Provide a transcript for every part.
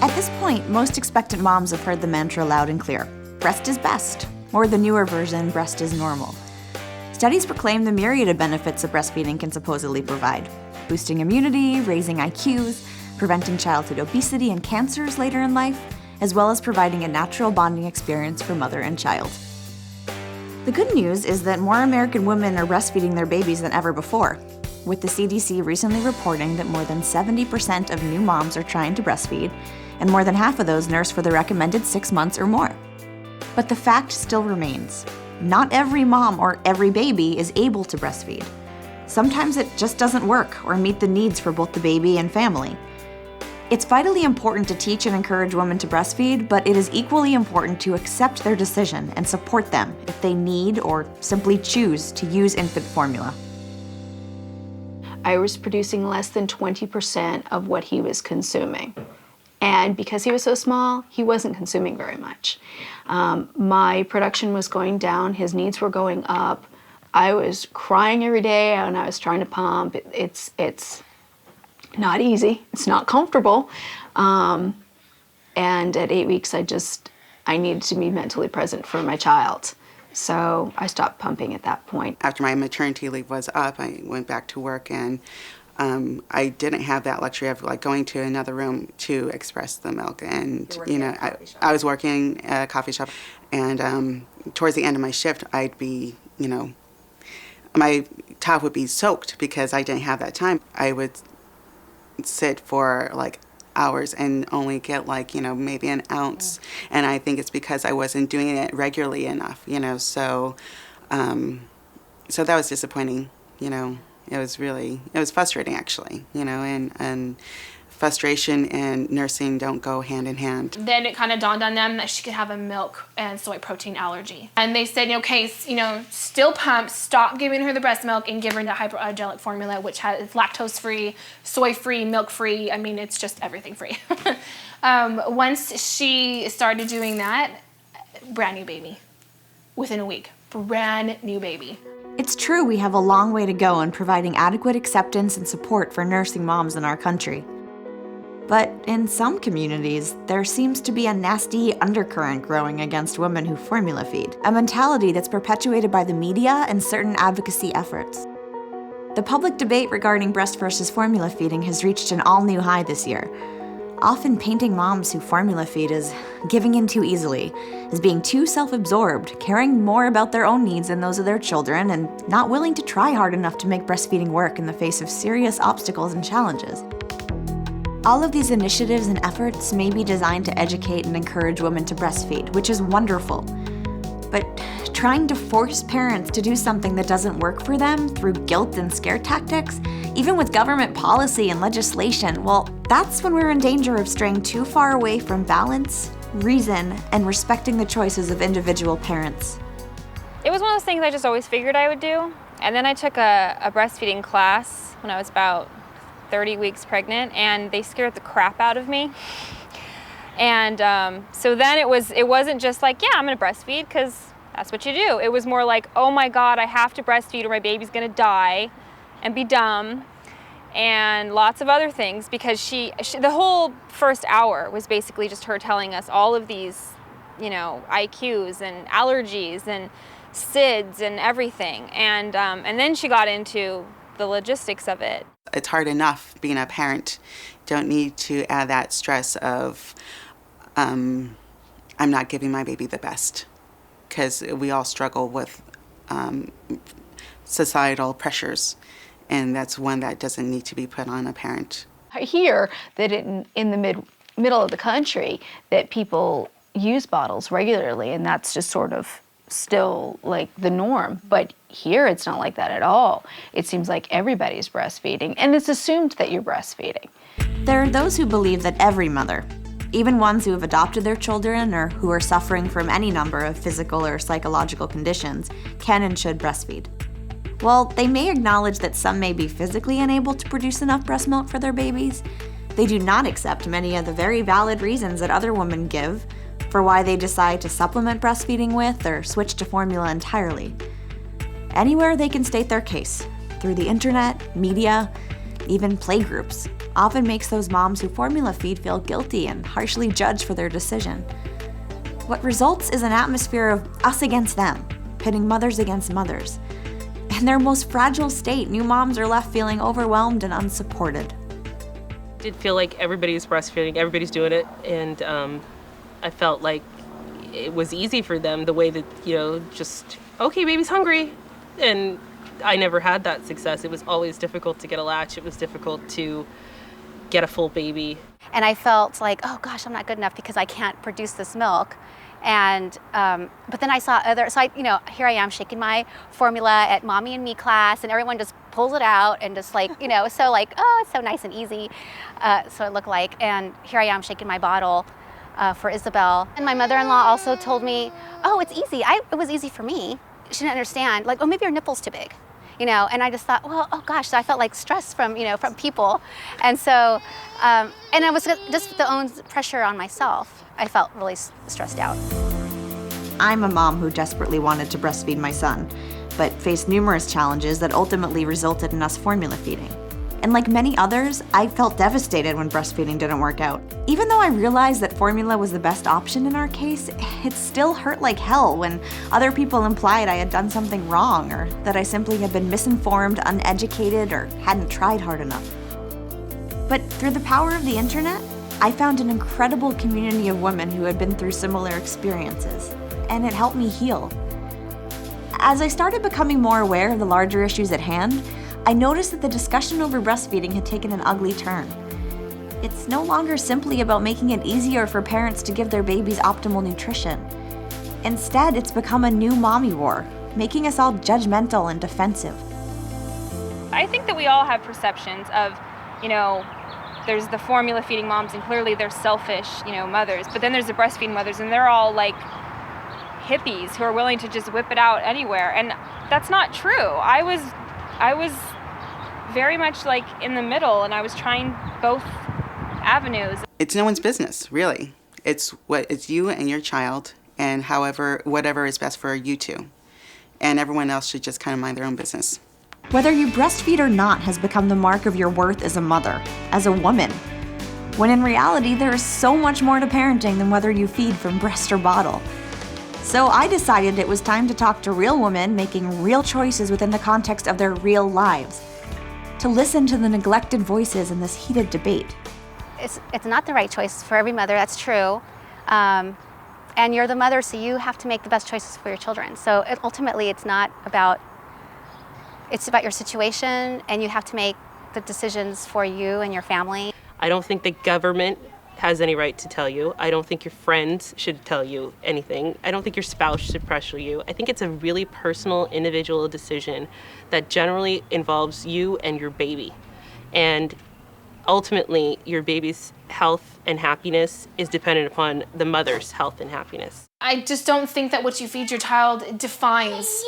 At this point, most expectant moms have heard the mantra loud and clear. Breast is best, or the newer version, breast is normal. Studies proclaim the myriad of benefits that breastfeeding can supposedly provide: boosting immunity, raising IQs, preventing childhood obesity and cancers later in life, as well as providing a natural bonding experience for mother and child. The good news is that more American women are breastfeeding their babies than ever before, with the CDC recently reporting that more than 70% of new moms are trying to breastfeed, and more than half of those nurse for the recommended 6 months or more. But the fact still remains: not every mom or every baby is able to breastfeed. Sometimes it just doesn't work or meet the needs for both the baby and family. It's vitally important to teach and encourage women to breastfeed, but it is equally important to accept their decision and support them if they need or simply choose to use infant formula. I was producing less than 20% of what he was consuming. And because he was so small, he wasn't consuming very much. My production was going down, his needs were going up. I was crying every day and I was trying to pump. It's not easy, it's not comfortable. And at 8 weeks, I needed to be mentally present for my child. So I stopped pumping at that point. After my maternity leave was up, I went back to work, and I didn't have that luxury of like going to another room to express the milk. And I was working at a coffee shop, and towards the end of my shift, I'd be, my top would be soaked because I didn't have that time. I would sit for like hours and only get like, maybe an ounce. Yeah. And I think it's because I wasn't doing it regularly enough, so that was disappointing, It was frustrating actually, and frustration and nursing don't go hand in hand. Then it kind of dawned on them that she could have a milk and soy protein allergy. And they said, okay, still pump, stop giving her the breast milk and give her the hypoallergenic formula, which is lactose-free, soy-free, milk-free. I mean, it's just everything free. Once she started doing that, brand new baby. Within a week, brand new baby. It's true we have a long way to go in providing adequate acceptance and support for nursing moms in our country. But in some communities, there seems to be a nasty undercurrent growing against women who formula feed, a mentality that's perpetuated by the media and certain advocacy efforts. The public debate regarding breast versus formula feeding has reached an all-new high this year, often painting moms who formula feed as giving in too easily, as being too self-absorbed, caring more about their own needs than those of their children, and not willing to try hard enough to make breastfeeding work in the face of serious obstacles and challenges. All of these initiatives and efforts may be designed to educate and encourage women to breastfeed, which is wonderful. But trying to force parents to do something that doesn't work for them through guilt and scare tactics, even with government policy and legislation, well, that's when we're in danger of straying too far away from balance, reason, and respecting the choices of individual parents. It was one of those things I just always figured I would do. And then I took a breastfeeding class when I was about 30 weeks pregnant, and they scared the crap out of me. And so then it wasn't just like, yeah, I'm gonna breastfeed because that's what you do. It was more like, oh my God, I have to breastfeed or my baby's gonna die and be dumb, and lots of other things, because she the whole first hour was basically just her telling us all of these, IQs and allergies and SIDS and everything. And then she got into the logistics of it. It's hard enough being a parent. Don't need to add that stress of I'm not giving my baby the best, because we all struggle with societal pressures, and that's one that doesn't need to be put on a parent. I hear that in the middle of the country that people use bottles regularly, and that's just sort of still like the norm. But here it's not like that at all. It seems like everybody's breastfeeding, and it's assumed that you're breastfeeding. There are those who believe that every mother, even ones who have adopted their children or who are suffering from any number of physical or psychological conditions, can and should breastfeed. While they may acknowledge that some may be physically unable to produce enough breast milk for their babies, they do not accept many of the very valid reasons that other women give for why they decide to supplement breastfeeding with or switch to formula entirely. Anywhere they can state their case, through the internet, media, even playgroups. often makes those moms who formula feed feel guilty and harshly judged for their decision. What results is an atmosphere of us against them, pitting mothers against mothers. In their most fragile state, new moms are left feeling overwhelmed and unsupported. I did feel like everybody's breastfeeding, everybody's doing it, and I felt like it was easy for them the way that, just, okay, baby's hungry. And I never had that success. It was always difficult to get a latch. It was difficult to get a full baby. And I felt like, oh gosh, I'm not good enough because I can't produce this milk. And, but then I saw here I am shaking my formula at Mommy and Me class, and everyone just pulls it out and just like, so like, oh, it's so nice and easy. So it looked like, and here I am shaking my bottle for Isabel. And my mother-in-law also told me, oh, it's easy. It was easy for me. She didn't understand, like, oh, maybe your nipple's too big, and I just thought, well, oh gosh, so I felt like stress from people. And so, and it was just the own pressure on myself. I felt really stressed out. I'm a mom who desperately wanted to breastfeed my son, but faced numerous challenges that ultimately resulted in us formula feeding. And like many others, I felt devastated when breastfeeding didn't work out. Even though I realized that formula was the best option in our case, it still hurt like hell when other people implied I had done something wrong or that I simply had been misinformed, uneducated, or hadn't tried hard enough. But through the power of the internet, I found an incredible community of women who had been through similar experiences, and it helped me heal. As I started becoming more aware of the larger issues at hand, I noticed that the discussion over breastfeeding had taken an ugly turn. It's no longer simply about making it easier for parents to give their babies optimal nutrition. Instead, it's become a new mommy war, making us all judgmental and defensive. I think that we all have perceptions of, there's the formula feeding moms, and clearly they're selfish, mothers. But then there's the breastfeeding mothers, and they're all like hippies who are willing to just whip it out anywhere. And that's not true. I was very much like in the middle, and I was trying both avenues. It's no one's business, really. It's you and your child, and whatever is best for you two. And everyone else should just kind of mind their own business. Whether you breastfeed or not has become the mark of your worth as a mother, as a woman. When in reality, there is so much more to parenting than whether you feed from breast or bottle. So I decided it was time to talk to real women making real choices within the context of their real lives. To listen to the neglected voices in this heated debate. It's not the right choice for every mother, that's true. And you're the mother, so you have to make the best choices for your children. So ultimately, it's about your situation, and you have to make the decisions for you and your family. I don't think the government has any right to tell you. I don't think your friends should tell you anything. I don't think your spouse should pressure you. I think it's a really personal, individual decision that generally involves you and your baby. And ultimately, your baby's health and happiness is dependent upon the mother's health and happiness. I just don't think that what you feed your child defines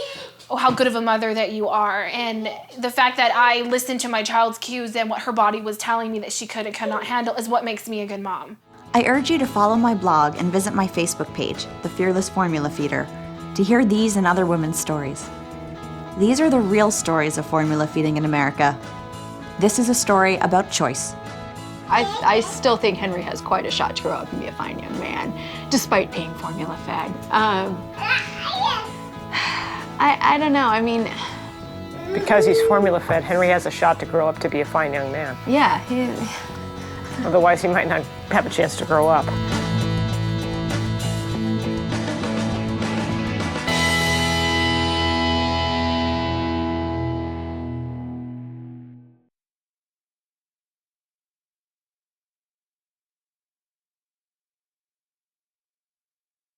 how good of a mother that you are. And the fact that I listened to my child's cues and what her body was telling me that she could and could not handle is what makes me a good mom. I urge you to follow my blog and visit my Facebook page, The Fearless Formula Feeder, to hear these and other women's stories. These are the real stories of formula feeding in America. This is a story about choice. I still think Henry has quite a shot to grow up and be a fine young man, despite being formula fed. I don't know, I mean... Because he's formula fed, Henry has a shot to grow up to be a fine young man. Yeah. Otherwise, he might not have a chance to grow up.